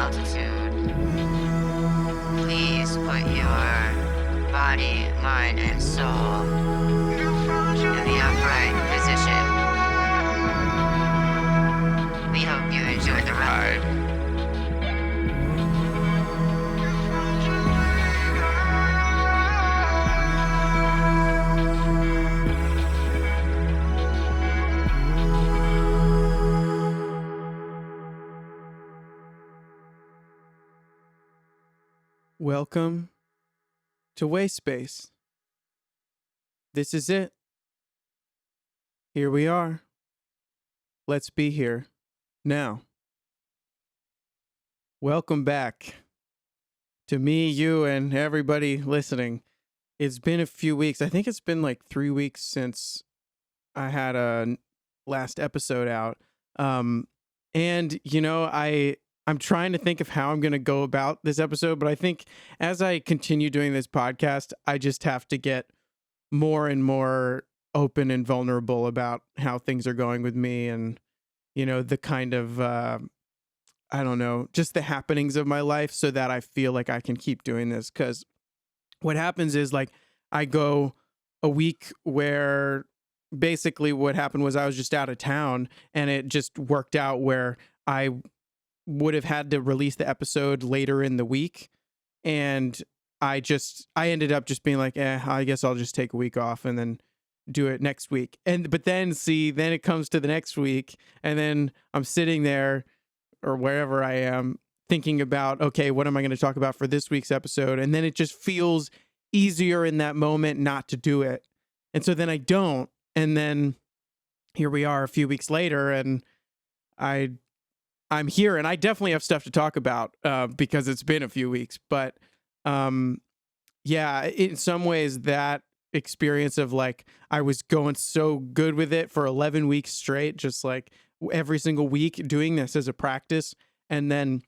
altitude. Please put your body, mind, and soul in the upright position. We hope you enjoy the ride. Welcome to WAYSPACE. This is it. Here we are. Let's be here now. Welcome back to me, you, and everybody listening. It's been a few weeks. I think it's been like 3 weeks since I had a last episode out. And you know, I'm trying to think of how I'm going to go about this episode, but I think as I continue doing this podcast, I just have to get more and more open and vulnerable about how things are going with me and, you know, the kind of, I don't know, just the happenings of my life so that I feel like I can keep doing this. Because what happens is like I go a week where basically what happened was I was just out of town and it just worked out where I would have had to release the episode later in the week. And I ended up just being like, I guess I'll just take a week off and then do it next week. But then it comes to the next week and then I'm sitting there or wherever I am thinking about, okay, what am I going to talk about for this week's episode? And then it just feels easier in that moment not to do it. And so then I don't. And then here we are a few weeks later and I'm here and I definitely have stuff to talk about because it's been a few weeks. But yeah, in some ways that experience of like I was going so good with it for 11 weeks straight, just like every single week doing this as a practice. And then,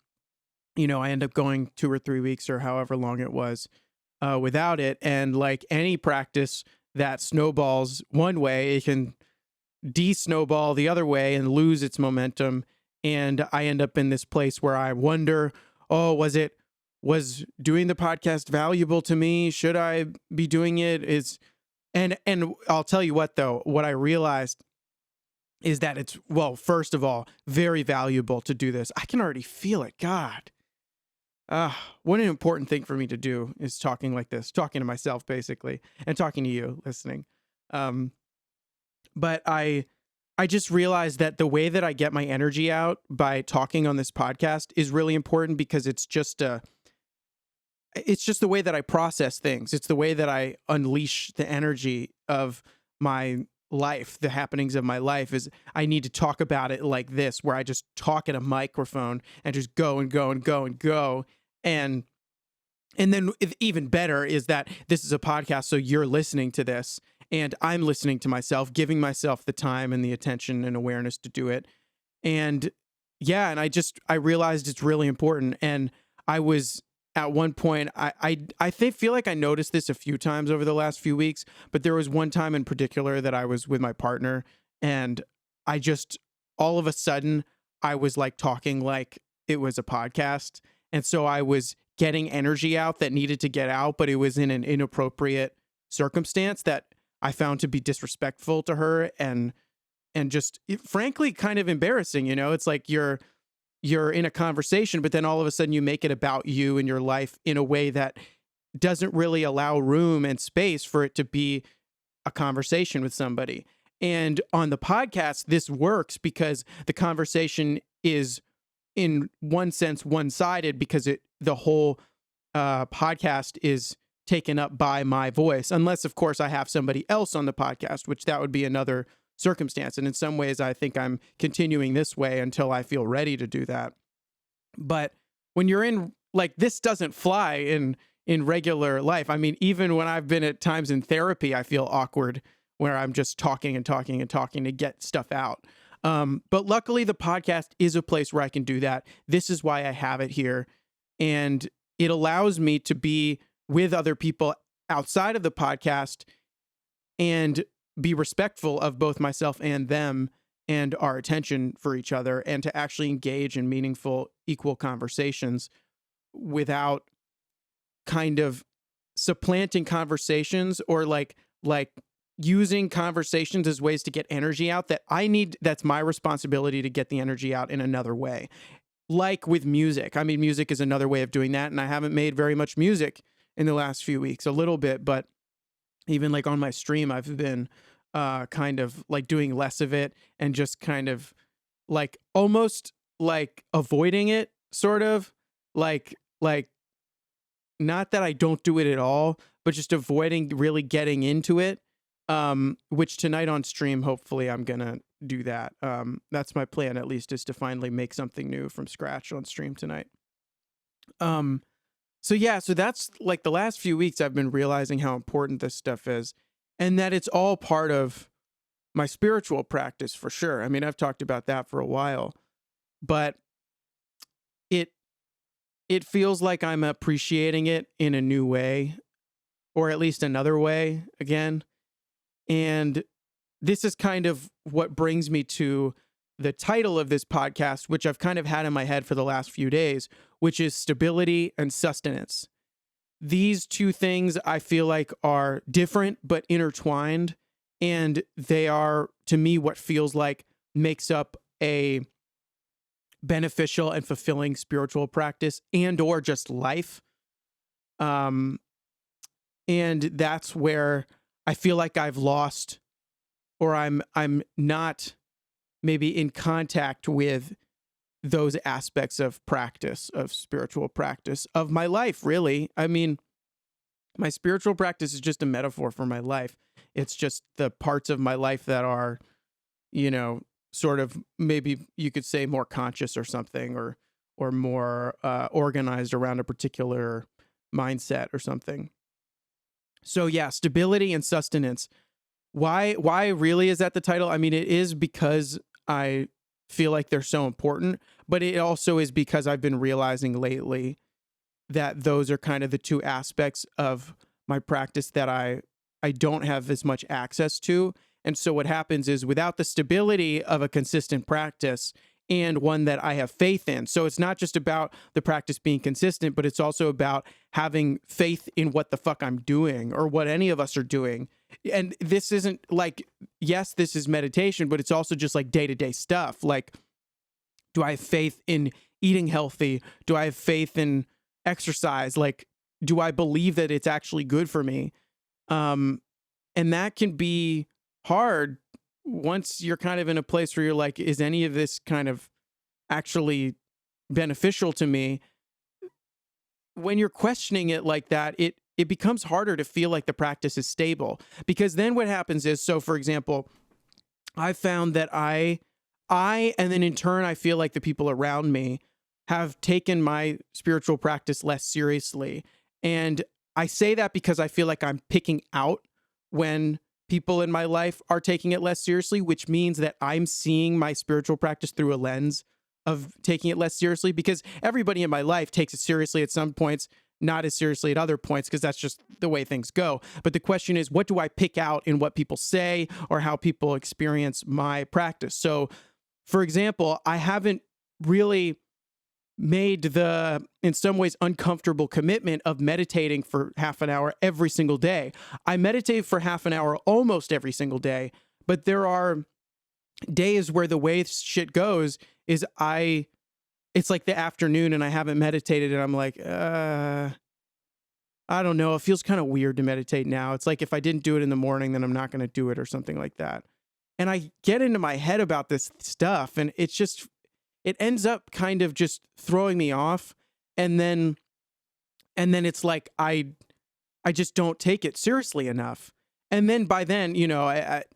you know, I end up going 2 or 3 weeks or however long it was without it. And like any practice that snowballs one way, it can de-snowball the other way and lose its momentum. And I end up in this place where I wonder, was doing the podcast valuable to me? Should I be doing it? And I'll tell you what, though, what I realized is that it's, well, first of all, very valuable to do this. I can already feel it. God. What an important thing for me to do is talking like this, talking to myself, basically, and talking to you listening. But I just realized that the way that I get my energy out by talking on this podcast is really important because it's just the way that I process things. It's the way that I unleash the energy of my life, the happenings of my life is I need to talk about it like this, where I just talk at a microphone and just go and go and go and go. And then even better is that this is a podcast, so you're listening to this. And I'm listening to myself, giving myself the time and the attention and awareness to do it. And yeah, and I realized it's really important. And I was at one point, I feel like I noticed this a few times over the last few weeks, but there was one time in particular that I was with my partner and I just, all of a sudden, I was like talking like it was a podcast. And so I was getting energy out that needed to get out, but it was in an inappropriate circumstance that I found to be disrespectful to her and just frankly kind of embarrassing. You know, it's like you're in a conversation, but then all of a sudden you make it about you and your life in a way that doesn't really allow room and space for it to be a conversation with somebody. And on the podcast, this works because the conversation is in one sense one-sided because the whole podcast is taken up by my voice, unless of course I have somebody else on the podcast, which that would be another circumstance. And in some ways, I think I'm continuing this way until I feel ready to do that. But when you're in, like, this doesn't fly in regular life. I mean, even when I've been at times in therapy, I feel awkward where I'm just talking and talking and talking to get stuff out. But luckily, the podcast is a place where I can do that. This is why I have it here. And it allows me to be with other people outside of the podcast and be respectful of both myself and them and our attention for each other, and to actually engage in meaningful, equal conversations without kind of supplanting conversations, or like using conversations as ways to get energy out that I need. That's my responsibility to get the energy out in another way. Like with music. I mean, music is another way of doing that. And I haven't made very much music in the last few weeks, a little bit, but even like on my stream, I've been kind of like doing less of it and just kind of like almost like avoiding it, sort of like not that I don't do it at all, but just avoiding really getting into it. Which tonight on stream, hopefully I'm gonna do that. That's my plan, at least, is to finally make something new from scratch on stream tonight. So yeah, so that's like the last few weeks I've been realizing how important this stuff is, and that it's all part of my spiritual practice for sure. I mean, I've talked about that for a while, but it feels like I'm appreciating it in a new way, or at least another way again. And this is kind of what brings me to the title of this podcast, which I've kind of had in my head for the last few days, which is stability and sustenance. These two things I feel like are different but intertwined, and they are, to me, what feels like makes up a beneficial and fulfilling spiritual practice and or just life. And that's where I feel like I've lost, or I'm not maybe in contact with those aspects of practice, of spiritual practice, of my life, really. I mean, my spiritual practice is just a metaphor for my life. It's just the parts of my life that are, sort of, maybe you could say, more conscious or something, or more organized around a particular mindset or something. So yeah, stability and sustenance. Why really is that the title? I mean, it is because I feel like they're so important, but it also is because I've been realizing lately that those are kind of the two aspects of my practice that I don't have as much access to. And so what happens is, without the stability of a consistent practice, and one that I have faith in. So it's not just about the practice being consistent, but it's also about having faith in what the fuck I'm doing, or what any of us are doing. And this isn't like, yes, this is meditation, but it's also just like day-to-day stuff. Like, do I have faith in eating healthy? Do I have faith in exercise? Like, do I believe that it's actually good for me? And that can be hard once you're kind of in a place where you're like, is any of this kind of actually beneficial to me? When you're questioning it like that, it becomes harder to feel like the practice is stable. Because then what happens is, so for example, I found that I and then in turn, I feel like the people around me have taken my spiritual practice less seriously. And I say that because I feel like I'm picking out when people in my life are taking it less seriously, which means that I'm seeing my spiritual practice through a lens of taking it less seriously, because everybody in my life takes it seriously at some points, not as seriously at other points, because that's just the way things go. But the question is, what do I pick out in what people say or how people experience my practice? So, for example, I haven't really made the, in some ways, uncomfortable commitment of meditating for half an hour every single day. I meditate for half an hour almost every single day, but there are days where the way shit goes is it's like the afternoon and I haven't meditated, and I'm like, I don't know. It feels kind of weird to meditate now. It's like if I didn't do it in the morning, then I'm not going to do it, or something like that. And I get into my head about this stuff, and it's just, it ends up kind of just throwing me off. And then it's like, I just don't take it seriously enough. And then by then,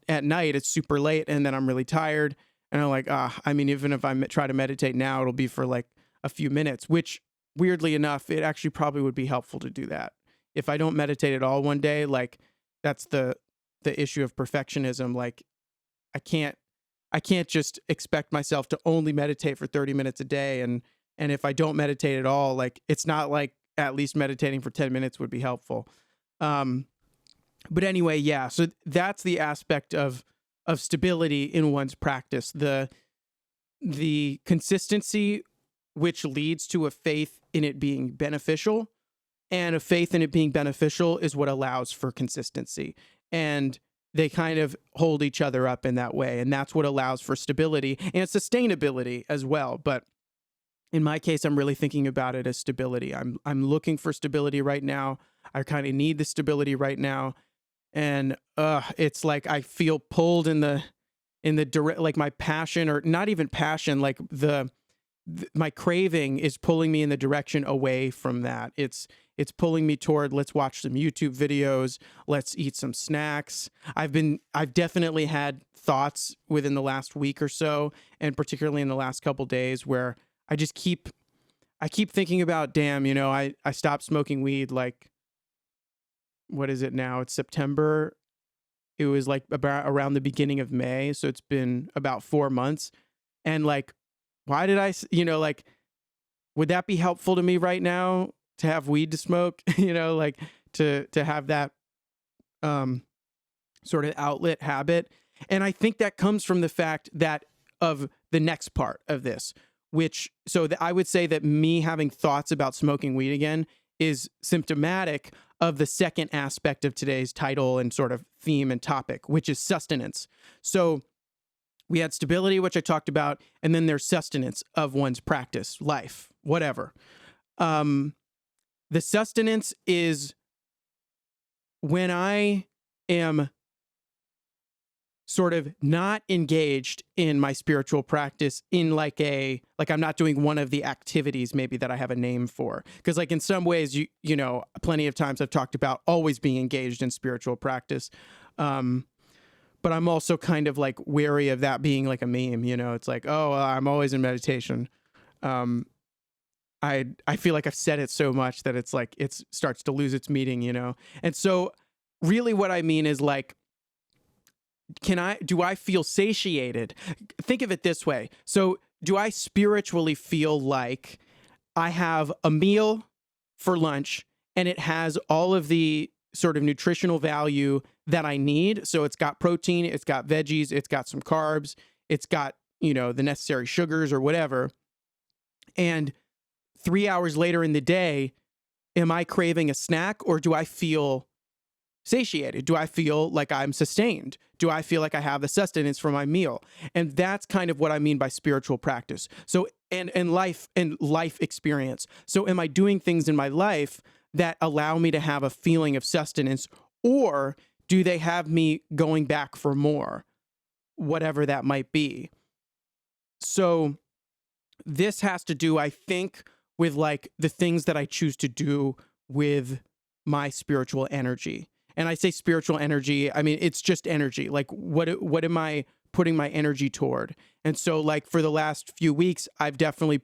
at night, it's super late, and then I'm really tired. And I'm like, I mean, even if I try to meditate now, it'll be for like a few minutes, which weirdly enough, it actually probably would be helpful to do that. If I don't meditate at all one day, like, that's the issue of perfectionism. Like, I can't just expect myself to only meditate for 30 minutes a day. And if I don't meditate at all, like, it's not like at least meditating for 10 minutes would be helpful. But anyway, yeah. So that's the aspect of stability in one's practice, the consistency which leads to a faith in it being beneficial, and a faith in it being beneficial is what allows for consistency. And they kind of hold each other up in that way, and that's what allows for stability and sustainability as well. But in my case, I'm really thinking about it as stability. I'm looking for stability right now. I kind of need the stability right now, and it's like I feel pulled in the direct, like my passion, or not even passion, like my craving is pulling me in the direction away from that. It's pulling me toward, let's watch some YouTube videos, let's eat some snacks. I've definitely had thoughts within the last week or so, and particularly in the last couple days, where I keep thinking about, damn, I stopped smoking weed, like, what is it now? It's September. It was like about around the beginning of May. So it's been about 4 months. And like, why did like, would that be helpful to me right now to have weed to smoke? Like to have that sort of outlet habit. And I think that comes from the fact that of the next part of this, I would say that me having thoughts about smoking weed again is symptomatic of the second aspect of today's title and sort of theme and topic, which is sustenance. So we had stability, which I talked about, and then there's sustenance of one's practice, life, whatever. The sustenance is when I am sort of not engaged in my spiritual practice in like I'm not doing one of the activities maybe that I have a name for. Because like in some ways, you know, plenty of times I've talked about always being engaged in spiritual practice. But I'm also kind of like wary of that being like a meme, you know, it's like, oh, I'm always in meditation. I feel like I've said it so much that it's like, it starts to lose its meaning, you know? And so really what I mean is like, do I feel satiated? Think of it this way. So do I spiritually feel like I have a meal for lunch and it has all of the sort of nutritional value that I need? So it's got protein, it's got veggies, it's got some carbs, it's got, you know, the necessary sugars or whatever. And 3 hours later in the day, am I craving a snack, or do I feel satiated? Do I feel like I'm sustained? Do I feel like I have the sustenance for my meal? And that's kind of what I mean by spiritual practice. So, and life experience. So am I doing things in my life that allow me to have a feeling of sustenance, or do they have me going back for more, whatever that might be? So this has to do, I think, with like the things that I choose to do with my spiritual energy. And I say spiritual energy, I mean, it's just energy. Like what am I putting my energy toward? And so like for the last few weeks, I've definitely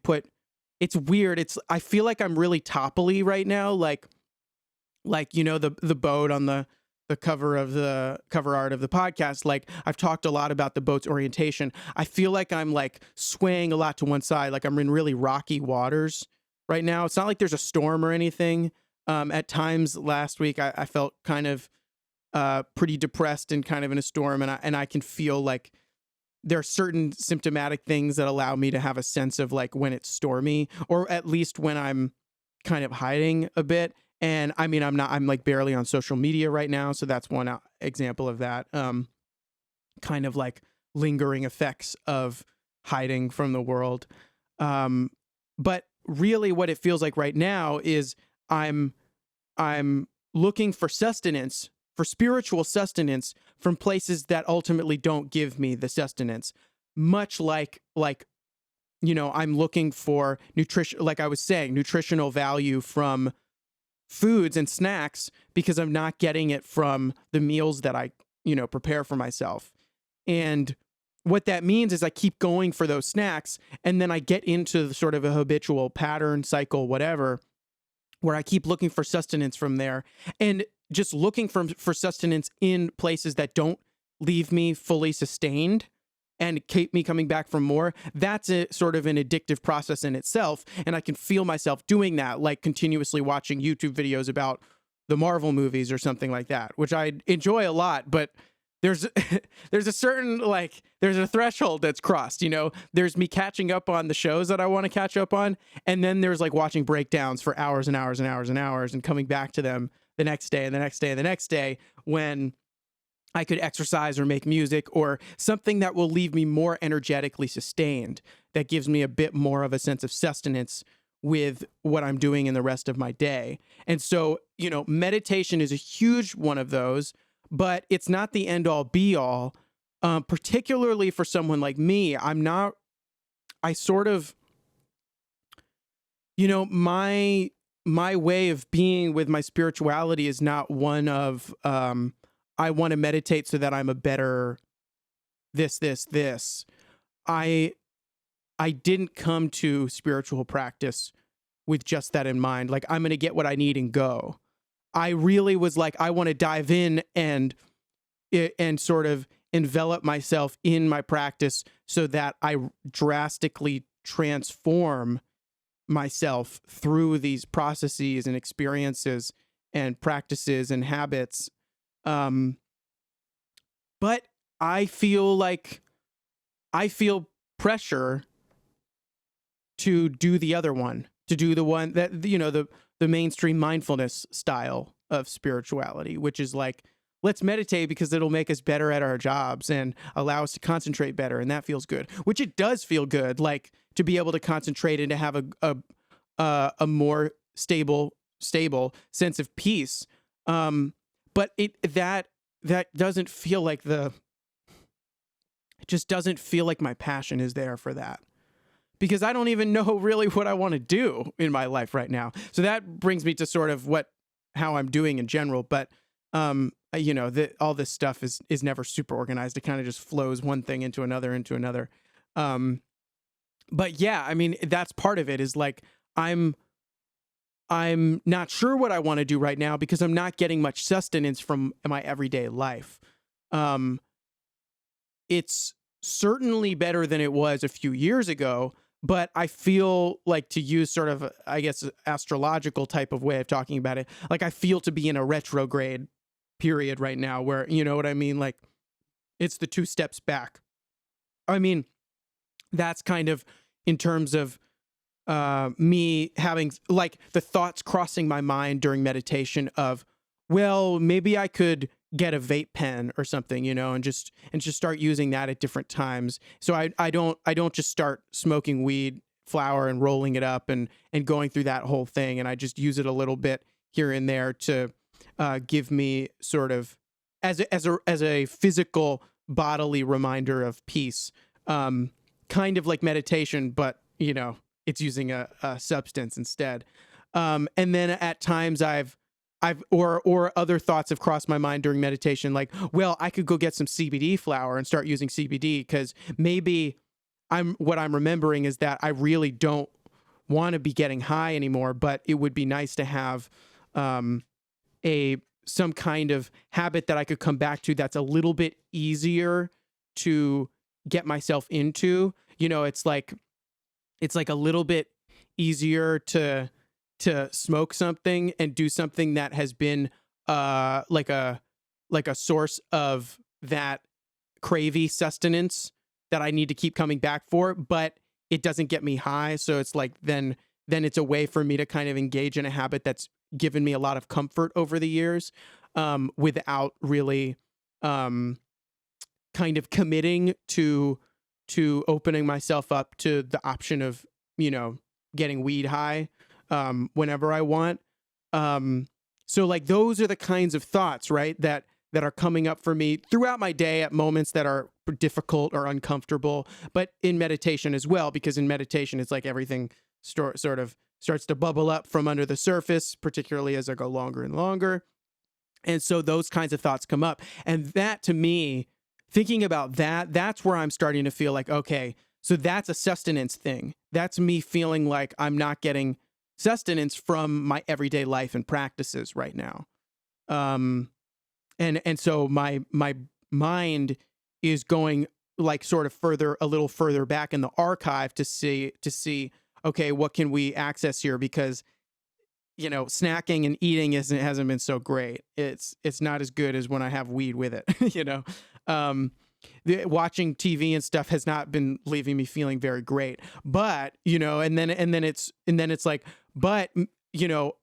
it's weird. I feel like I'm really topply right now. Like, you know, the boat on the cover of the cover art of the podcast. Like I've talked a lot about the boat's orientation. I feel like I'm like swaying a lot to one side. Like I'm in really rocky waters right now. It's not like there's a storm or anything. At times last week, I felt kind of pretty depressed and kind of in a storm, and I can feel like there are certain symptomatic things that allow me to have a sense of like when it's stormy, or at least when I'm kind of hiding a bit. And I mean, I'm like barely on social media right now, so that's one example of that. Kind of like lingering effects of hiding from the world. But really, what it feels like right now is I'm looking for sustenance, for spiritual sustenance from places that ultimately don't give me the sustenance. Much like, you know, I'm looking for nutrition, like I was saying, nutritional value from foods and snacks because I'm not getting it from the meals that I, you know, prepare for myself. And what that means is I keep going for those snacks, and then I get into sort of a habitual pattern, cycle, whatever, where I keep looking for sustenance from there, and just looking for sustenance in places that don't leave me fully sustained and keep me coming back for more. That's a sort of an addictive process in itself. And I can feel myself doing that, like continuously watching YouTube videos about the Marvel movies or something like that, which I enjoy a lot. But there's there's a certain like there's a threshold that's crossed, you know. There's me catching up on the shows that I want to catch up on, and then there's like watching breakdowns for hours and hours and hours and hours and coming back to them the next day and the next day and the next day when I could exercise or make music or something that will leave me more energetically sustained, that gives me a bit more of a sense of sustenance with what I'm doing in the rest of my day. And so, you know, meditation is a huge one of those, but it's not the end all be all. Particularly for someone like me, I sort of, you know, my way of being with my spirituality is not one of, I want to meditate so that I'm a better this. I didn't come to spiritual practice with just that in mind. Like, I'm going to get what I need and go. I really was like, I want to dive in and sort of envelop myself in my practice so that I drastically transform myself through these processes and experiences and practices and habits. But I feel pressure to do the other one, to do the one that, you know, the mainstream mindfulness style of spirituality, which is like, let's meditate because it'll make us better at our jobs and allow us to concentrate better. And that feels good, which it does feel good, like to be able to concentrate and to have a more stable sense of peace. But that doesn't feel like it just doesn't feel like my passion is there for that, because I don't even know really what I want to do in my life right now. So that brings me to sort of how I'm doing in general. But, you know, all this stuff is never super organized. It kind of just flows one thing into another. But yeah, I mean, that's part of it, is like, I'm not sure what I want to do right now because I'm not getting much sustenance from my everyday life. It's certainly better than it was a few years ago, but I feel like, to use sort of, I guess, astrological type of way of talking about it, like I feel to be in a retrograde period right now where, you know what I mean? Like, it's the 2 steps back. I mean, that's kind of in terms of me having like the thoughts crossing my mind during meditation of, well, maybe I could get a vape pen or something, you know, and just start using that at different times. So I don't just start smoking weed flower and rolling it up and going through that whole thing. And I just use it a little bit here and there to give me sort of as a physical bodily reminder of peace, kind of like meditation, but, you know, it's using a substance instead. And then at times or other thoughts have crossed my mind during meditation, like, well, I could go get some CBD flower and start using CBD, because maybe what I'm remembering is that I really don't want to be getting high anymore, but it would be nice to have some kind of habit that I could come back to that's a little bit easier to get myself into. You know, it's like a little bit easier to smoke something and do something that has been like a source of that craving sustenance that I need to keep coming back for, but it doesn't get me high. So it's like, then it's a way for me to kind of engage in a habit that's given me a lot of comfort over the years, without really kind of committing to opening myself up to the option of, you know, getting weed high whenever I want. So like, those are the kinds of thoughts, right, that are coming up for me throughout my day at moments that are difficult or uncomfortable, but in meditation as well, because in meditation, it's like everything sort of starts to bubble up from under the surface, particularly as I go longer and longer. And so those kinds of thoughts come up. And that, to me, thinking about that, that's where I'm starting to feel like, okay, so that's a sustenance thing. That's me feeling like I'm not getting sustenance from my everyday life and practices right now. And so my mind is going like sort of a little further back in the archive to see, okay, what can we access here? Because, you know, snacking and eating hasn't been so great. It's not as good as when I have weed with it, you know? Watching TV and stuff has not been leaving me feeling very great. But, and then it's like, but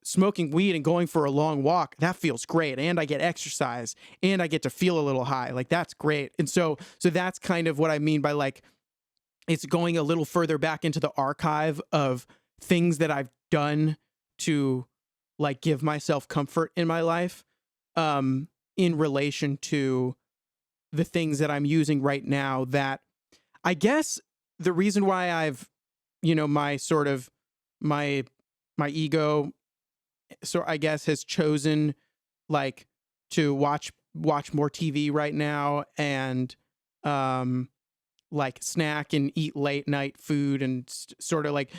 smoking weed and going for a long walk, that feels great. And I get exercise and I get to feel a little high. Like, that's great. And so that's kind of what I mean by, like, it's going a little further back into the archive of things that I've done to, like, give myself comfort in my life, in relation to the things that I'm using right now. That, I guess, the reason why I've, my sort of my ego, so I guess, has chosen, like, to watch more TV right now, and like, snack and eat late night food, and sort of like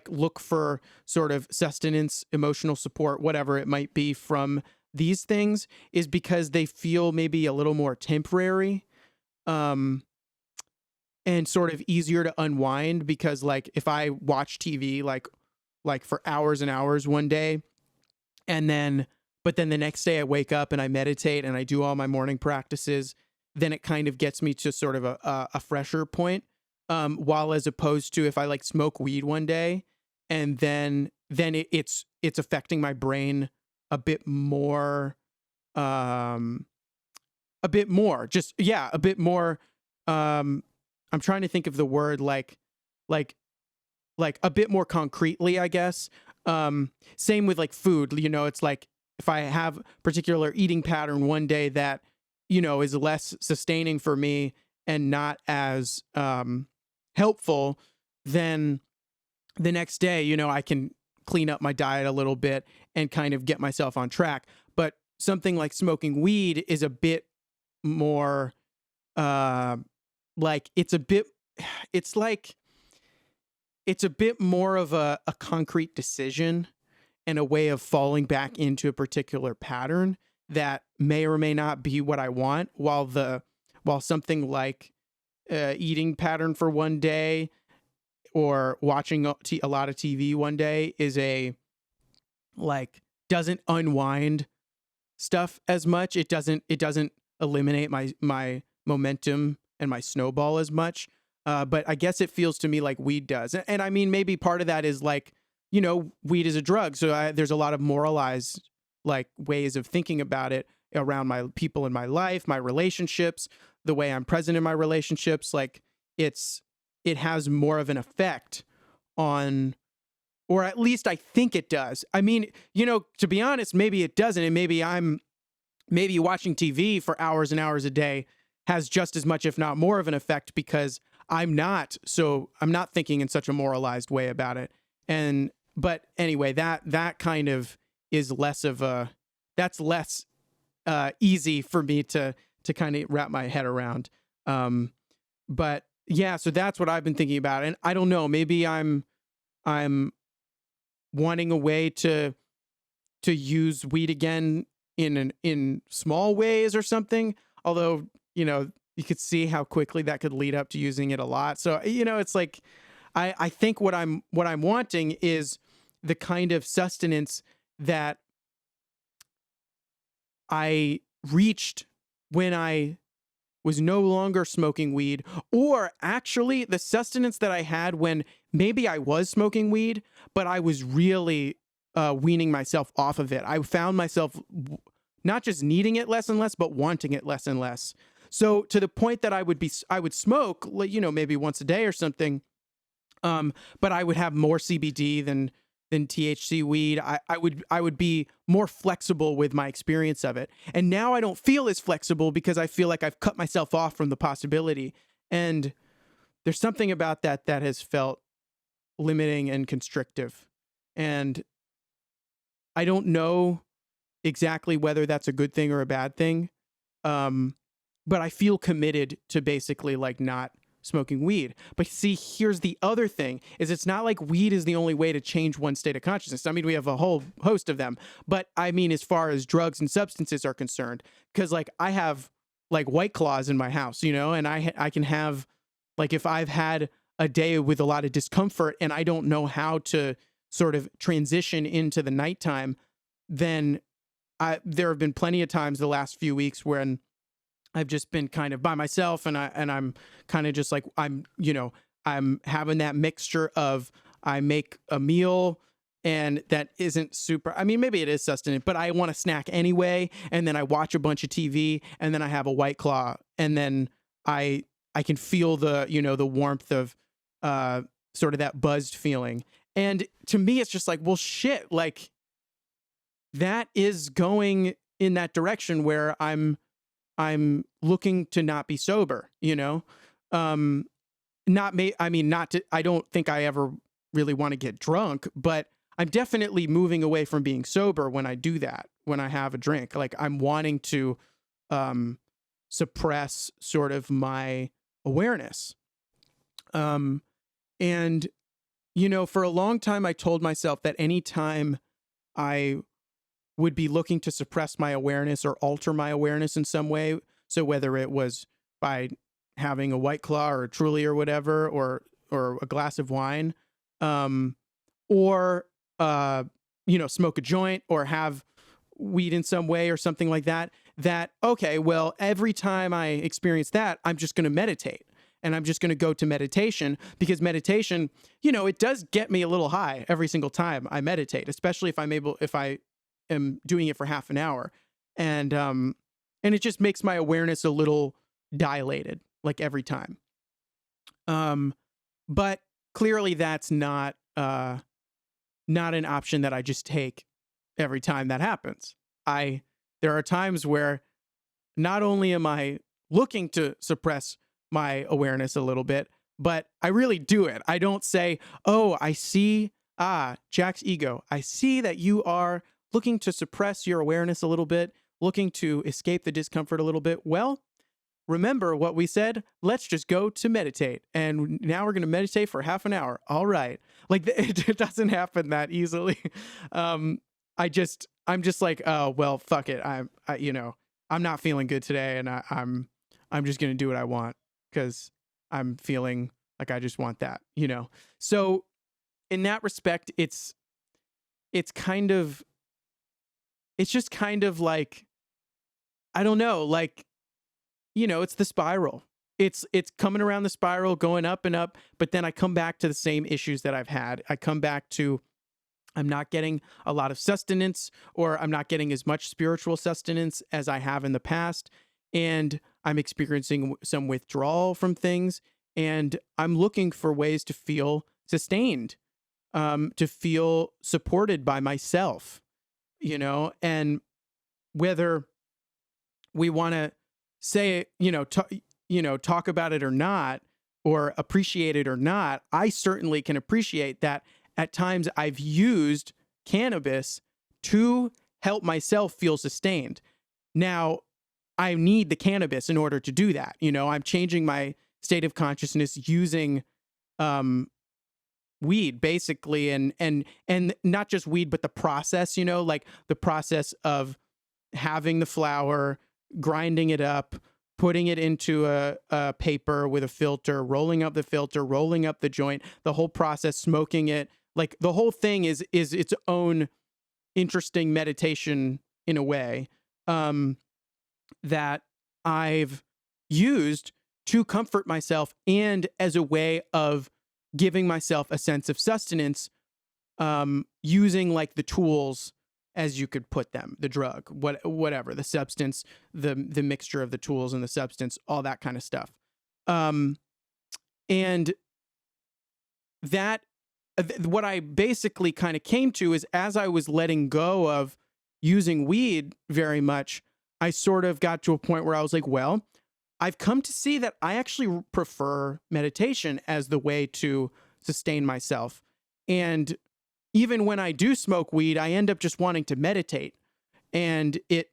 look for sort of sustenance, emotional support, whatever it might be, from these things, is because they feel maybe a little more temporary, and sort of easier to unwind. Because, like, if I watch TV like for hours and hours one day, but then the next day I wake up and I meditate and I do all my morning practices, then it kind of gets me to sort of a fresher point. While, as opposed to, if I, like, smoke weed one day, and then it's affecting my brain a bit more, I'm trying to think of the word, like a bit more concretely, I guess. Same with, like, food. It's like, if I have particular eating pattern one day that, is less sustaining for me and not as helpful, then the next day, I can clean up my diet a little bit and kind of get myself on track. But something like smoking weed is a bit more, like, it's a bit more of a concrete decision and a way of falling back into a particular pattern that may or may not be what I want. While something like eating pattern for one day, or watching a lot of TV one day, is doesn't unwind stuff as much. It doesn't eliminate my momentum and my snowball as much. But I guess it feels to me like weed does. And I mean, maybe part of that is, like, weed is a drug. So there's a lot of moralized, like, ways of thinking about it around my people in my life, my relationships, the way I'm present in my relationships. Like, it has more of an effect on, or at least I think it does. I mean, to be honest, maybe it doesn't. And maybe watching TV for hours and hours a day has just as much, if not more, of an effect, because I'm not thinking in such a moralized way about it. But anyway, that kind of is less easy for me to kind of wrap my head around. But yeah, so that's what I've been thinking about. And I don't know, maybe I'm wanting a way to use weed again in small ways or something. Although, you could see how quickly that could lead up to using it a lot. So, it's like, I think what I'm wanting is the kind of sustenance that I reached when I was no longer smoking weed, or actually the sustenance that I had when maybe I was smoking weed, but I was really weaning myself off of it. I found myself not just needing it less and less, but wanting it less and less. So to the point that I would smoke, maybe once a day or something, but I would have more CBD than THC weed. I would be more flexible with my experience of it. And now I don't feel as flexible because I feel like I've cut myself off from the possibility. And there's something about that has felt limiting and constrictive. And I don't know exactly whether that's a good thing or a bad thing. But I feel committed to basically, like, not smoking weed. But see, here's the other thing, is it's not like weed is the only way to change one state of consciousness. I mean, we have a whole host of them, but I mean, as far as drugs and substances are concerned, because, like, I have, like, White Claws in my house, and I can have, like, if I've had a day with a lot of discomfort and I don't know how to sort of transition into the nighttime, then there have been plenty of times the last few weeks when I've just been kind of by myself, and I'm kind of just like, I'm having that mixture of, I make a meal and that isn't super, I mean, maybe it is sustenance, but I want a snack anyway, and then I watch a bunch of TV, and then I have a White Claw, and then I can feel the, the warmth of sort of that buzzed feeling. And to me it's just like, well, shit, like that is going in that direction where I'm looking to not be sober, Um not may I mean not to, I don't think I ever really want to get drunk, but I'm definitely moving away from being sober when I do that, when I have a drink. Like I'm wanting to um suppress sort of my awareness. Um and for a long time I told myself that anytime I would be looking to suppress my awareness or alter my awareness in some way. So whether it was by having a White Claw or a Truly or whatever, or a glass of wine, um, or smoke a joint or have weed in some way or something like that. That okay, well, every time I experience that, I'm just going to meditate. And I'm just going to go to meditation, because meditation, it does get me a little high every single time I meditate, especially if I am doing it for half an hour, and it just makes my awareness a little dilated, like every time. But clearly that's not an option that I just take every time that happens. There are times where not only am I looking to suppress my awareness a little bit, but I really do it. I don't say, "Oh, I see, Jack's ego. I see that you are looking to suppress your awareness a little bit, looking to escape the discomfort a little bit." Well, remember what we said? Let's just go to meditate. And now we're going to meditate for half an hour. All right. Like it doesn't happen that easily. I'm just like, oh, well, fuck it. I'm not feeling good today, and I'm just going to do what I want because I'm feeling like I just want that. So in that respect, it's kind of, it's just kind of like, I don't know, like, it's the spiral. It's coming around the spiral, going up and up, but then I come back to the same issues that I've had. I come back to, I'm not getting a lot of sustenance, or I'm not getting as much spiritual sustenance as I have in the past, and I'm experiencing some withdrawal from things, and I'm looking for ways to feel sustained, to feel supported by myself, and whether we want to say, talk about it or not, or appreciate it or not, I certainly can appreciate that at times I've used cannabis to help myself feel sustained. Now, I need the cannabis in order to do that. I'm changing my state of consciousness using weed, basically, and not just weed, but the process, like the process of having the flower, grinding it up, putting it into a paper with a filter, rolling up the filter, rolling up the joint, the whole process, smoking it. Like the whole thing is its own interesting meditation in a way, that I've used to comfort myself and as a way of giving myself a sense of sustenance, using like the tools, as you could put them, the drug, whatever, the substance, the mixture of the tools and the substance, all that kind of stuff. And that, what I basically kind of came to is, as I was letting go of using weed very much, I sort of got to a point where I was like, well, I've come to see that I actually prefer meditation as the way to sustain myself. And even when I do smoke weed, I end up just wanting to meditate. And at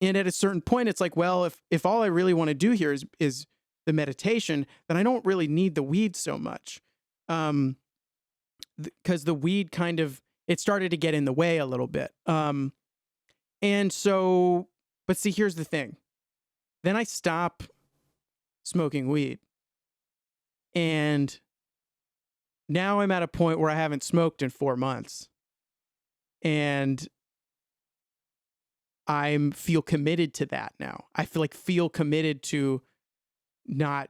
a certain point, it's like, well, if all I really want to do here is the meditation, then I don't really need the weed so much. Because the weed kind of, it started to get in the way a little bit. And so, but see, here's the thing. Then I stop smoking weed. And now I'm at a point where I haven't smoked in 4 months. And I'm feel committed to that now. I feel committed to not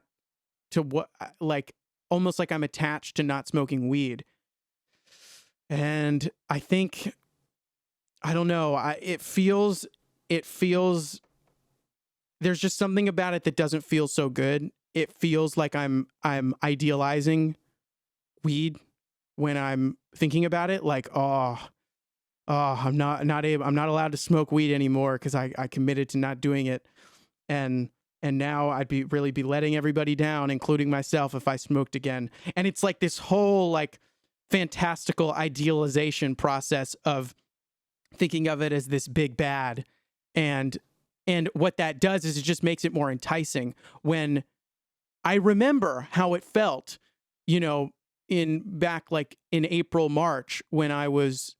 to what like almost like I'm attached to not smoking weed. And I think I don't know, it feels there's just something about it that doesn't feel so good. It feels like I'm idealizing weed when I'm thinking about it, like, I'm not allowed to smoke weed anymore because I committed to not doing it. And now I'd be letting everybody down, including myself, if I smoked again. And it's like this whole like fantastical idealization process of thinking of it as this big bad. And what that does is it just makes it more enticing. When I remember how it felt, in back like in April, March, when I was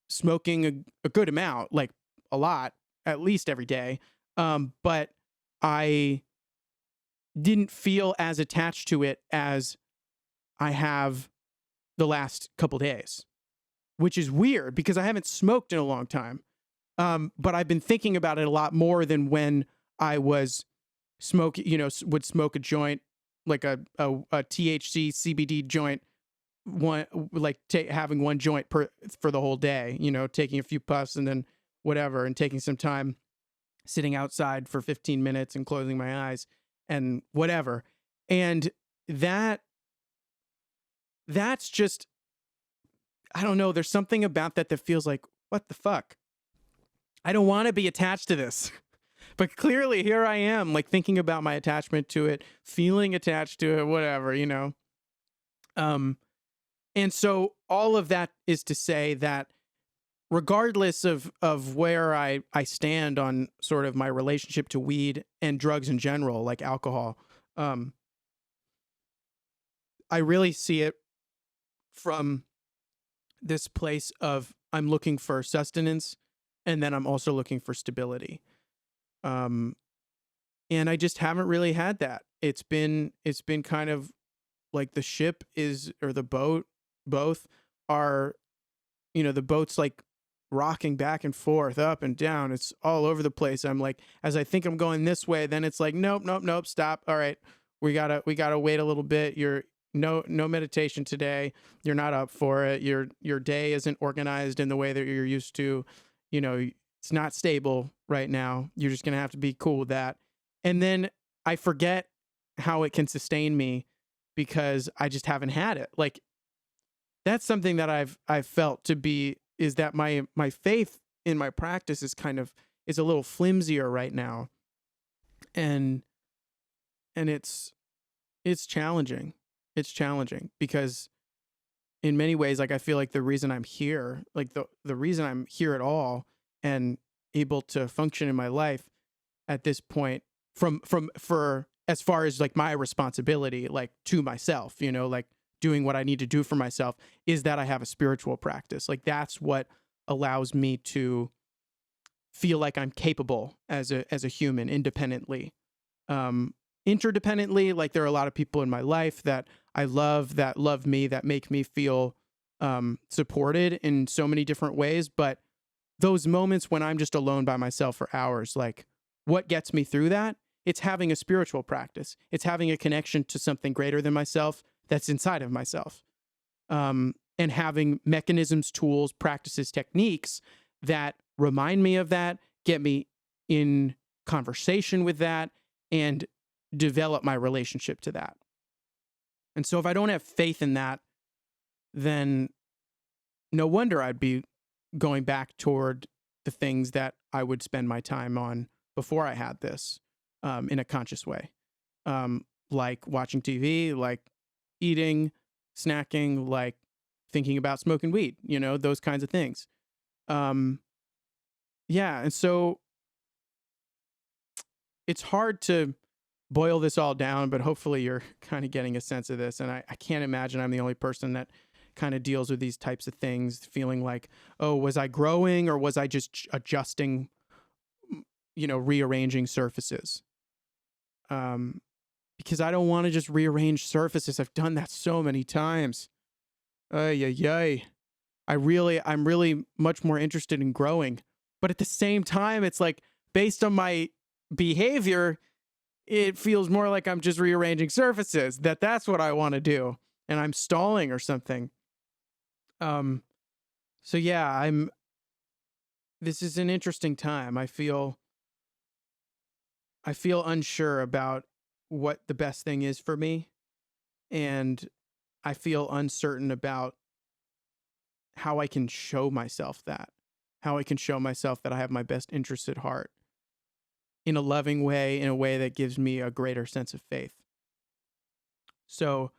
smoking a good amount, like a lot, at least every day. But I didn't feel as attached to it as I have the last couple days, which is weird because I haven't smoked in a long time. But I've been thinking about it a lot more than when I was smoking, would smoke a joint, like a THC CBD joint, having one joint for the whole day, taking a few puffs and then whatever, and taking some time sitting outside for 15 minutes and closing my eyes and whatever. And that's just, I don't know. There's something about that feels like, what the fuck? I don't want to be attached to this. But clearly here I am, like thinking about my attachment to it, feeling attached to it, whatever, And so all of that is to say that regardless of where I stand on sort of my relationship to weed and drugs in general, like alcohol, I really see it from this place of I'm looking for sustenance, and then I'm also looking for stability. And I just haven't really had that. It's been kind of like the ship is, or the boat, both are, the boat's like rocking back and forth, up and down. It's all over the place. I'm like, as I think I'm going this way, then it's like, nope, stop. All right. We gotta wait a little bit. You're no meditation today. You're not up for it. Your day isn't organized in the way that you're used to. It's not stable right now. You're just going to have to be cool with that. And then I forget how it can sustain me because I just haven't had it. Like, that's something that I've felt to be, is that my faith in my practice is a little flimsier right now. And it's challenging. It's challenging because in many ways, like, I feel like the reason I'm here, like the reason I'm here at all and able to function in my life at this point for as far as like my responsibility, like to myself, like doing what I need to do for myself, is that I have a spiritual practice. Like, that's what allows me to feel like I'm capable as a human independently. Interdependently, like, there are a lot of people in my life that I love, that love me, that make me feel supported in so many different ways. But those moments when I'm just alone by myself for hours, like, what gets me through that? It's having a spiritual practice. It's having a connection to something greater than myself that's inside of myself. And having mechanisms, tools, practices, techniques that remind me of that, get me in conversation with that, and develop my relationship to that. And so if I don't have faith in that, then no wonder I'd be going back toward the things that I would spend my time on before I had this, in a conscious way. Like watching TV, like eating, snacking, like thinking about smoking weed, those kinds of things. Yeah. And so it's hard to boil this all down, but hopefully you're kind of getting a sense of this. And I can't imagine I'm the only person that kind of deals with these types of things, feeling like, oh, was I growing or was I just adjusting, rearranging surfaces? Because I don't want to just rearrange surfaces. I've done that so many times. I'm really much more interested in growing. But at the same time, it's like, based on my behavior, it feels more like I'm just rearranging surfaces, that's what I want to do, and I'm stalling or something. So yeah, this is an interesting time. I feel unsure about what the best thing is for me, and I feel uncertain about how I can show myself that. How I can show myself that I have my best interests at heart in a loving way, in a way that gives me a greater sense of faith. So,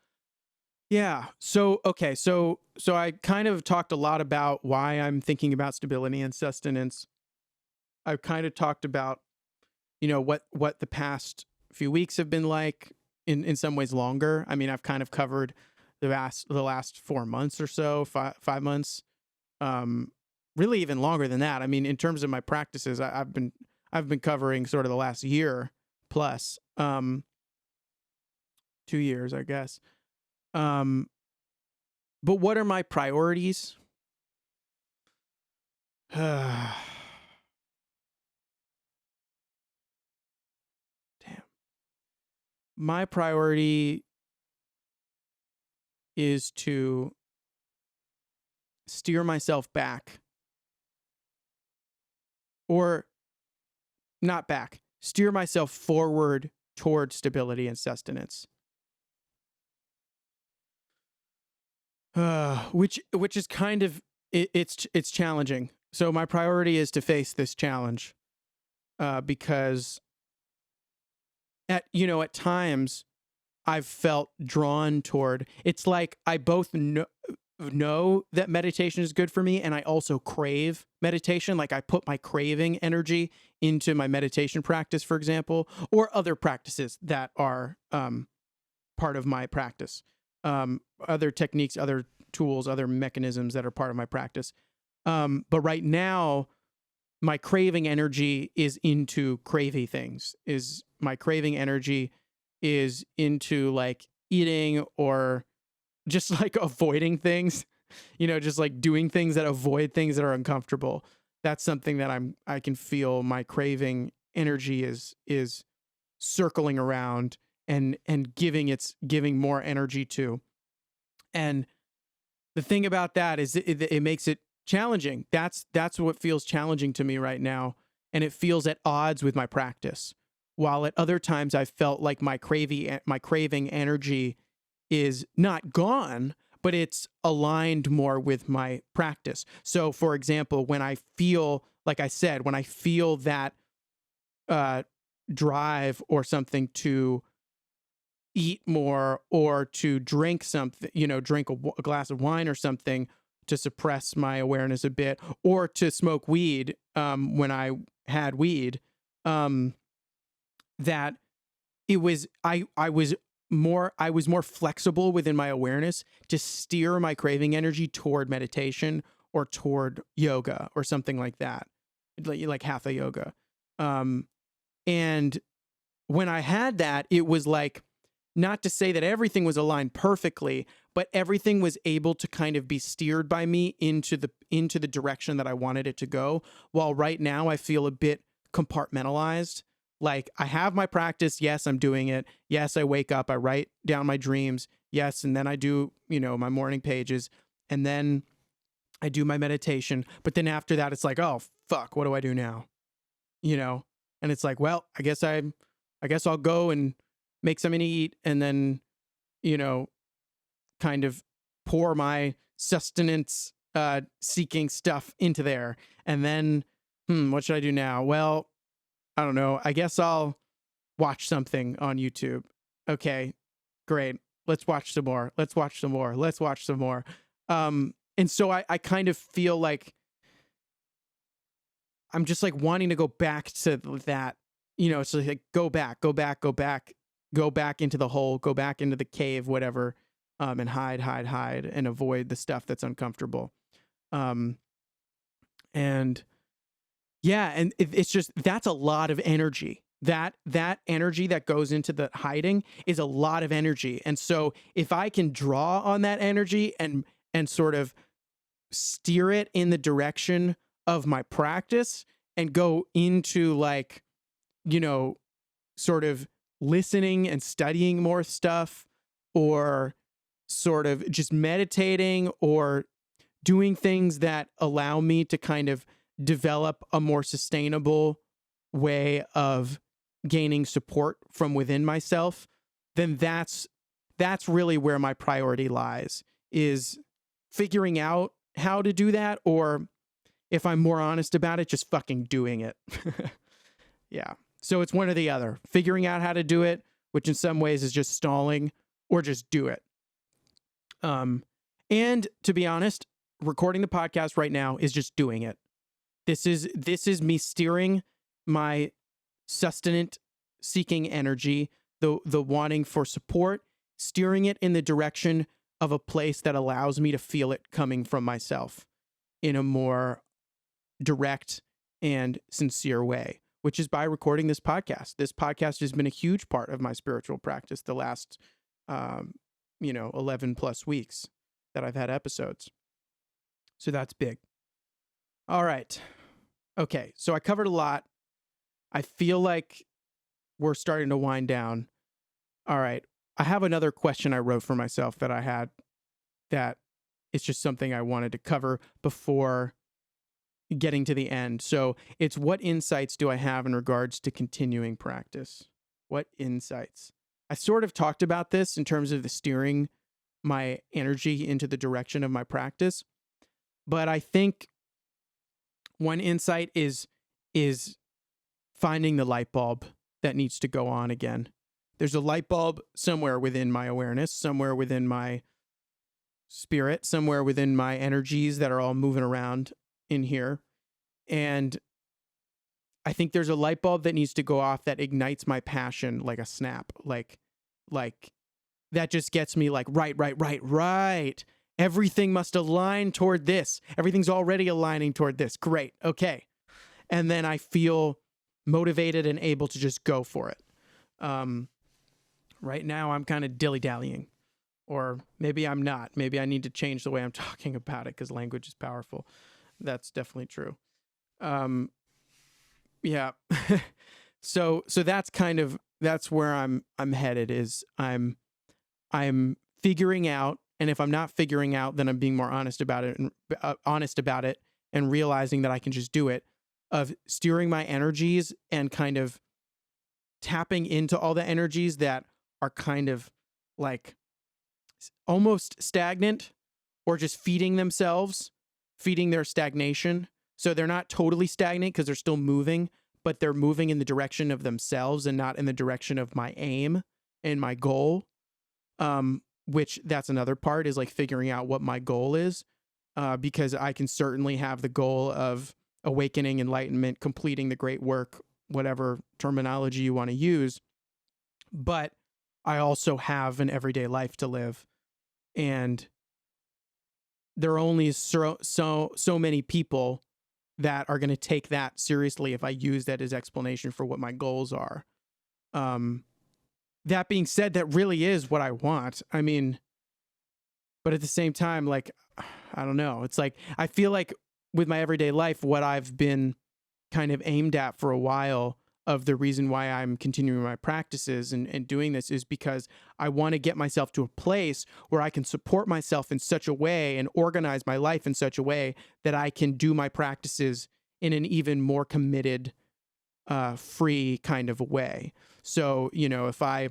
yeah. So, okay. So I kind of talked a lot about why I'm thinking about stability and sustenance. I've kind of talked about, what the past few weeks have been like, in some ways longer. I mean, I've kind of covered the last 4 months or so, 5 months. Really even longer than that. I mean, in terms of my practices, I've been covering sort of the last year plus, 2 years, I guess. But what are my priorities? Damn. My priority is to steer myself back, or not back, steer myself forward toward stability and sustenance. Which is kind of, it's challenging. So my priority is to face this challenge, because at times I've felt drawn toward. It's like I both know that meditation is good for me, and I also crave meditation. Like, I put my craving energy into my meditation practice, for example, or other practices that are part of my practice, other techniques, other tools, other mechanisms that are part of my practice. But right now, my craving energy is into cravey things. My craving energy is into like eating, or just like avoiding things, just like doing things that avoid things that are uncomfortable. That's something that I can feel my craving energy is circling around and giving more energy to. And the thing about that is it makes it challenging. That's what feels challenging to me right now, and it feels at odds with my practice. While at other times I felt like my craving energy is not gone, but it's aligned more with my practice. So, for example, when I feel, like I said, when I feel that drive or something to eat more, or to drink something, drink a glass of wine or something to suppress my awareness a bit, or to smoke weed when I had weed, that it was I was more flexible within my awareness to steer my craving energy toward meditation or toward yoga or something like that, like hatha yoga. And when I had that, it was like, not to say that everything was aligned perfectly, but everything was able to kind of be steered by me into the direction that I wanted it to go. While right now I feel a bit compartmentalized. Like, I have my practice. Yes, I'm doing it. Yes, I wake up, I write down my dreams. Yes, and then I do, my morning pages, and then I do my meditation. But then after that, it's like, oh, fuck, what do I do now? And it's like, well, I guess I'll go and make something to eat, and then, kind of pour my sustenance seeking stuff into there. And then, what should I do now? Well, I don't know. I guess I'll watch something on YouTube. Okay, great. Let's watch some more. Let's watch some more. Let's watch some more. And so I kind of feel like I'm just like wanting to go back to that, so like go back into the hole, go back into the cave, whatever, and hide, and avoid the stuff that's uncomfortable. And yeah, and it's just, that's a lot of energy. That energy that goes into the hiding is a lot of energy. And so if I can draw on that energy and sort of steer it in the direction of my practice and go into like, sort of listening and studying more stuff, or sort of just meditating, or doing things that allow me to kind of develop a more sustainable way of gaining support from within myself, then that's really where my priority lies, is figuring out how to do that, or if I'm more honest about it, just fucking doing it. Yeah. So it's one or the other. Figuring out how to do it, which in some ways is just stalling, or just do it. And to be honest, recording the podcast right now is just doing it. This is me steering my sustenance seeking energy, the wanting for support, steering it in the direction of a place that allows me to feel it coming from myself in a more direct and sincere way, which is by recording this podcast. This podcast has been a huge part of my spiritual practice the last 11 plus weeks that I've had episodes. So that's big. All right. Okay. So I covered a lot. I feel like we're starting to wind down. All right. I have another question I wrote for myself that I had, that it's just something I wanted to cover before getting to the end. So it's, what insights do I have in regards to continuing practice? What insights? I sort of talked about this in terms of the steering my energy into the direction of my practice, but I think one insight is finding the light bulb that needs to go on again. There's a light bulb somewhere within my awareness, somewhere within my spirit, somewhere within my energies that are all moving around in here. And I think there's a light bulb that needs to go off that ignites my passion like a snap, like that just gets me like, right. Everything must align toward this. Everything's already aligning toward this. Great. Okay. And then I feel motivated and able to just go for it. Right now I'm kind of dilly-dallying, or maybe I'm not. Maybe I need to change the way I'm talking about it, because language is powerful. That's definitely true. Yeah. So that's where I'm headed, is I'm figuring out, and if I'm not figuring out, then I'm being more honest about it and realizing that I can just do it, of steering my energies and kind of tapping into all the energies that are kind of like almost stagnant, or just feeding their stagnation. So they're not totally stagnant because they're still moving, but they're moving in the direction of themselves and not in the direction of my aim and my goal. Which that's another part, is like figuring out what my goal is. Because I can certainly have the goal of awakening, enlightenment, completing the great work, whatever terminology you want to use. But I also have an everyday life to live. And there are only so many people that are going to take that seriously if I use that as explanation for what my goals are. That being said, that really is what I want. I mean, but at the same time, like, I don't know. It's like, I feel like with my everyday life, what I've been kind of aimed at for a while, of the reason why I'm continuing my practices and doing this, is because I want to get myself to a place where I can support myself in such a way and organize my life in such a way that I can do my practices in an even more committed, free kind of a way. So, if I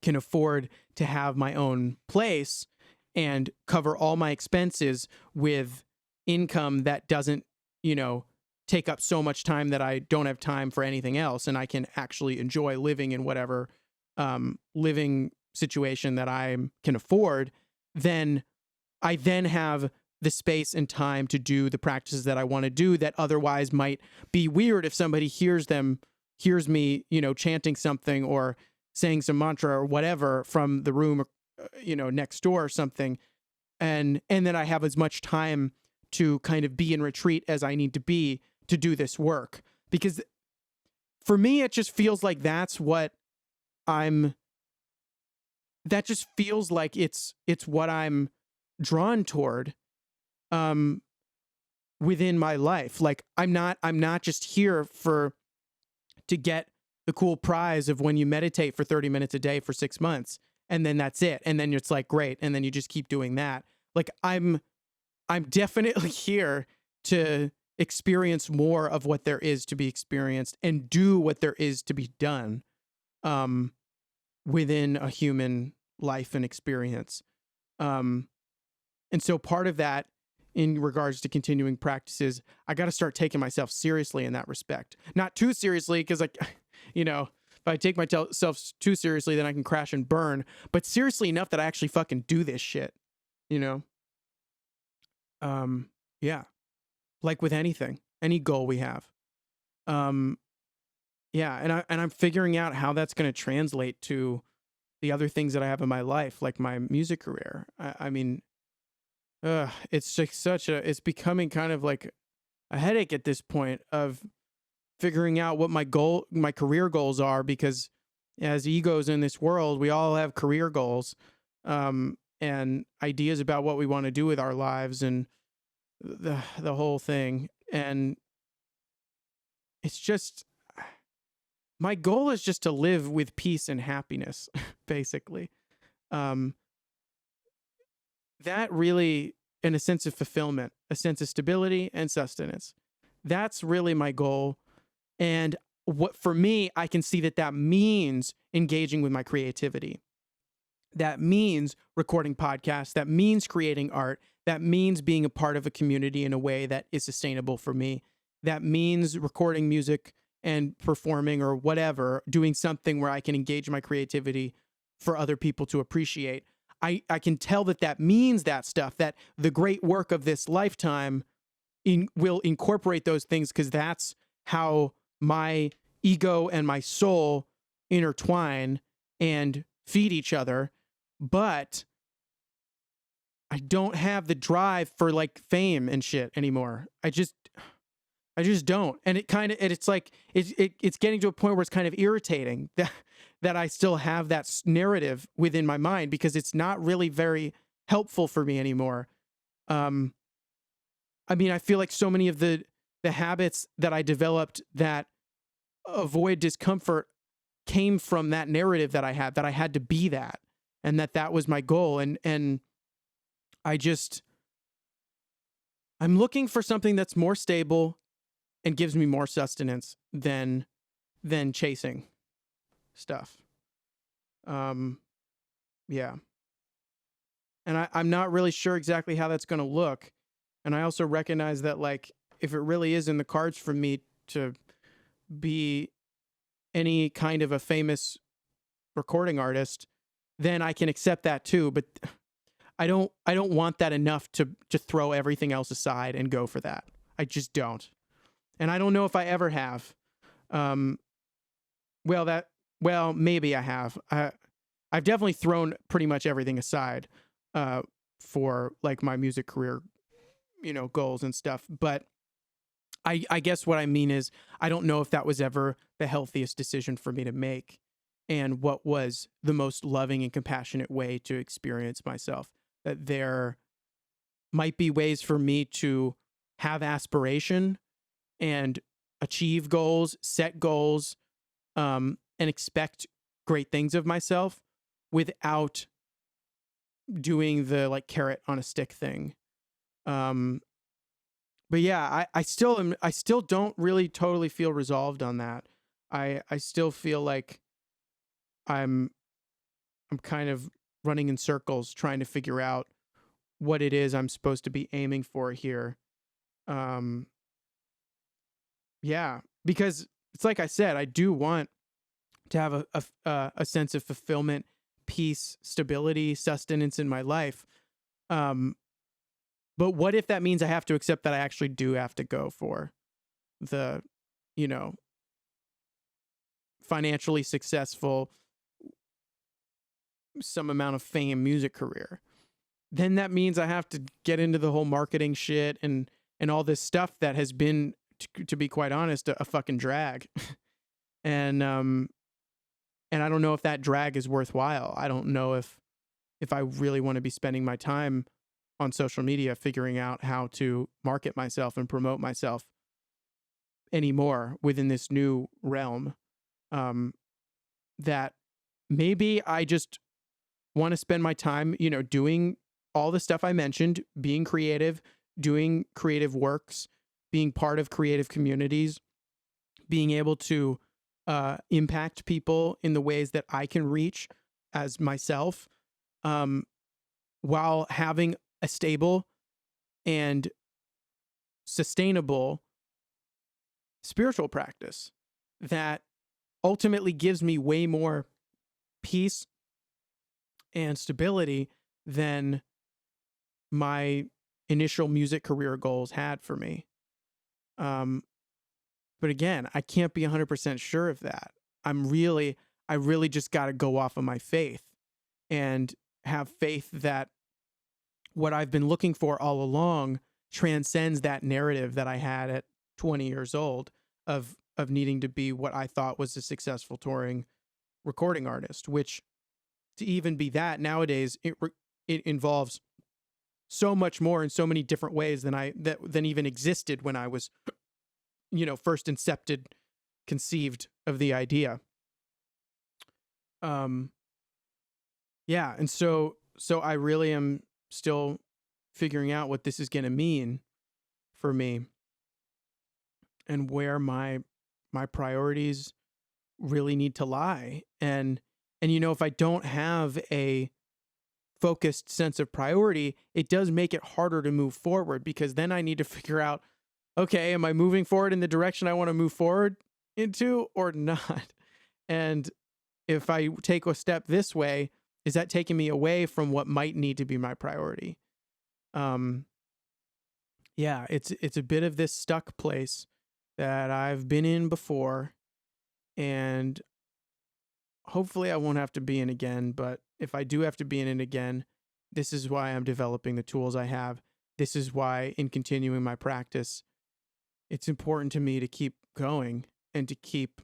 can afford to have my own place and cover all my expenses with income that doesn't, take up so much time that I don't have time for anything else, and I can actually enjoy living in whatever living situation that I can afford, then I then have the space and time to do the practices that I want to do, that otherwise might be weird if somebody hears me, chanting something or saying some mantra or whatever from the room, next door or something. And then I have as much time to kind of be in retreat as I need to be to do this work. Because for me, it just feels like that just feels like it's what I'm drawn toward. within my life. Like I'm not just here to get the cool prize of when you meditate for 30 minutes a day for 6 months and then that's it. And then it's like great. And then you just keep doing that. Like I'm definitely here to experience more of what there is to be experienced and do what there is to be done within a human life and experience. And so part of that in regards to continuing practices, I got to start taking myself seriously in that respect. Not too seriously, because like, if I take myself too seriously, then I can crash and burn. But seriously enough that I actually fucking do this shit, Yeah. Like with anything, any goal we have. Yeah, and I'm figuring out how that's going to translate to the other things that I have in my life, like my music career. I mean, it's just it's becoming kind of like a headache at this point of figuring out what my career goals are, because as egos in this world, we all have career goals, and ideas about what we want to do with our lives and the whole thing. And it's just, my goal is just to live with peace and happiness, basically. That really, in a sense of fulfillment, a sense of stability and sustenance. That's really my goal. And what, for me, I can see that means engaging with my creativity. That means recording podcasts. That means creating art. That means being a part of a community in a way that is sustainable for me. That means recording music and performing or whatever, doing something where I can engage my creativity for other people to appreciate. I can tell that means that stuff, that the great work of this lifetime will incorporate those things, because that's how my ego and my soul intertwine and feed each other. But I don't have the drive for like fame and shit anymore. I just don't. And it's like, it's getting to a point where it's kind of irritating that I still have that narrative within my mind, because it's not really very helpful for me anymore. I mean, I feel like so many of the habits that I developed that avoid discomfort came from that narrative that I had to be that, and that was my goal. And I'm looking for something that's more stable and gives me more sustenance than chasing stuff. Yeah. And I'm not really sure exactly how that's going to look. And I also recognize that, like, if it really is in the cards for me to be any kind of a famous recording artist, then I can accept that too. But I don't want that enough to throw everything else aside and go for that. I just don't. And I don't know if I ever have. Well, maybe I have. I've definitely thrown pretty much everything aside for like my music career, goals and stuff. But I guess what I mean is, I don't know if that was ever the healthiest decision for me to make, and what was the most loving and compassionate way to experience myself. That there might be ways for me to have aspiration and achieve goals, set goals, and expect great things of myself without doing the like carrot on a stick thing. But yeah, I still don't really totally feel resolved on that. I still feel like I'm kind of running in circles trying to figure out what it is I'm supposed to be aiming for here. Yeah, because it's like I said, I do want to have a sense of fulfillment, peace, stability, sustenance in my life. But what if that means I have to accept that I actually do have to go for the, financially successful, some amount of fame music career? Then that means I have to get into the whole marketing shit and all this stuff that has been, to be quite honest, a fucking drag. And I don't know if that drag is worthwhile. I don't know if I really want to be spending my time on social media figuring out how to market myself and promote myself anymore within this new realm. That maybe I just want to spend my time, doing all the stuff I mentioned, being creative, doing creative works, being part of creative communities, being able to impact people in the ways that I can reach as myself, while having a stable and sustainable spiritual practice that ultimately gives me way more peace and stability than my initial music career goals had for me. But again, I can't be 100% sure of that. I really just got to go off of my faith and have faith that what I've been looking for all along transcends that narrative that I had at 20 years old of needing to be what I thought was a successful touring recording artist, which to even be that nowadays, it involves so much more in so many different ways than even existed when I was, first conceived of the idea. Yeah. And so I really am still figuring out what this is going to mean for me and where my priorities really need to lie. And if I don't have a focused sense of priority, it does make it harder to move forward, because then I need to figure out, okay, am I moving forward in the direction I want to move forward into or not? And if I take a step this way, is that taking me away from what might need to be my priority? Yeah, it's a bit of this stuck place that I've been in before, and hopefully I won't have to be in again. But if I do have to be in it again, this is why I'm developing the tools I have. This is why, in continuing my practice, it's important to me to keep going and to keep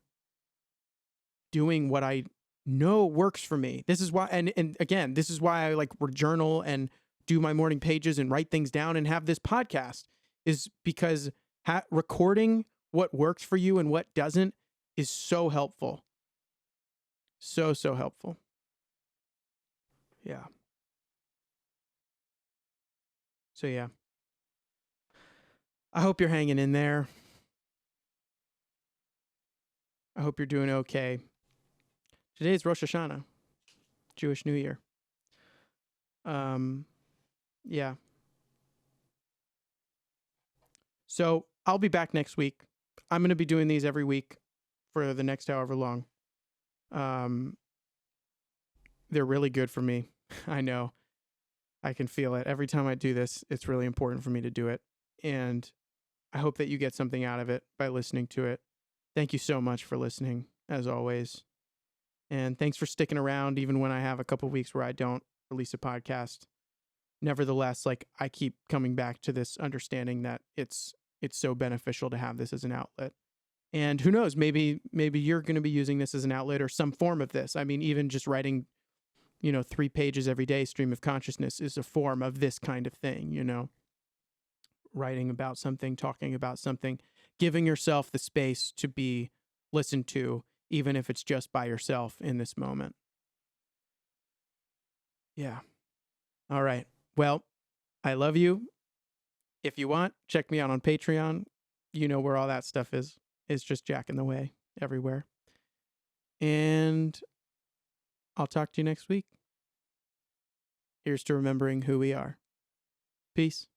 doing what I know works for me. This is why, and again, this is why I like journal and do my morning pages and write things down and have this podcast, is because recording what works for you and what doesn't is so helpful. So helpful. Yeah. So yeah. I hope you're hanging in there. I hope you're doing okay. Today's Rosh Hashanah, Jewish New Year. Yeah. So I'll be back next week. I'm going to be doing these every week for the next however long. They're really good for me. I know. I can feel it. Every time I do this, it's really important for me to do it. And I hope that you get something out of it by listening to it. Thank you so much for listening, as always. And thanks for sticking around even when I have a couple of weeks where I don't release a podcast. Nevertheless, I keep coming back to this understanding that it's so beneficial to have this as an outlet. And who knows, maybe you're going to be using this as an outlet or some form of this. I mean, even just writing, 3 pages every day, stream of consciousness, is a form of this kind of thing, writing about something, talking about something, giving yourself the space to be listened to, even if it's just by yourself in this moment. Yeah. All right. Well, I love you. If you want, check me out on Patreon. You know where all that stuff is. It's just Jack in the Way everywhere. And I'll talk to you next week. Here's to remembering who we are. Peace.